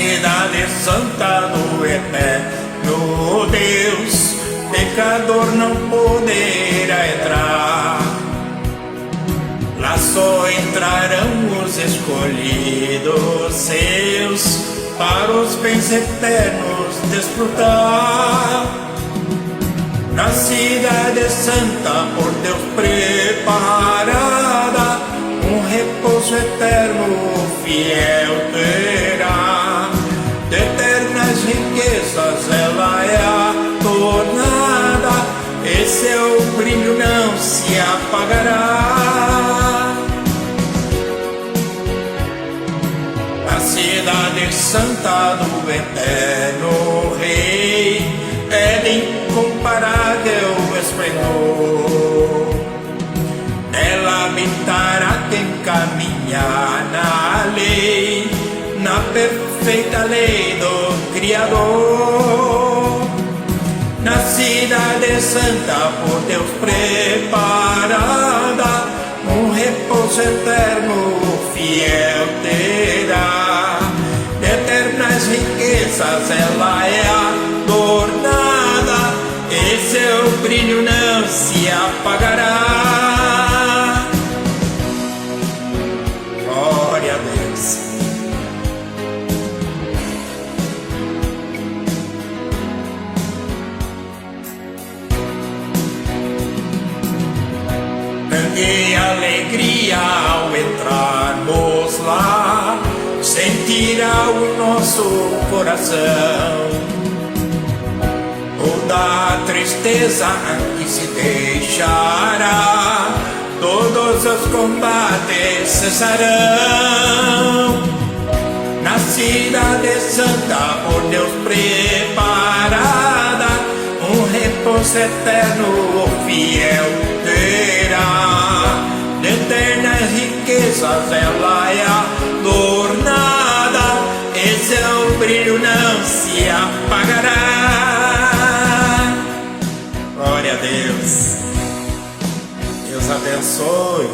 cidade santa do eterno Deus, pecador não poderá entrar. Lá só entrarão os escolhidos seus, para os bens eternos desfrutar. Na cidade santa por Deus preparada, um repouso eterno fiel terá. De eternas riquezas ela é adornada, e seu brilho não se apagará. A cidade santa do eterno Rei é de incomparável esplendor. Ela habitará quem caminha na lei, na perfeita lei do Criador. Na cidade santa por Deus preparada, um repouso eterno fiel terá. De eternas riquezas ela é adornada, e seu brilho não se apagará. Glória a Deus. Grande alegria ao entrarmos lá, sentirá o nosso coração. Toda tristeza aqui se deixará, todos os combates cessarão. Na cidade santa por Deus preparada, um repouso eterno fiel terá. De eternas riquezas ela é adornada, e seu brilho não se apagará. Glória a Deus. Deus abençoe.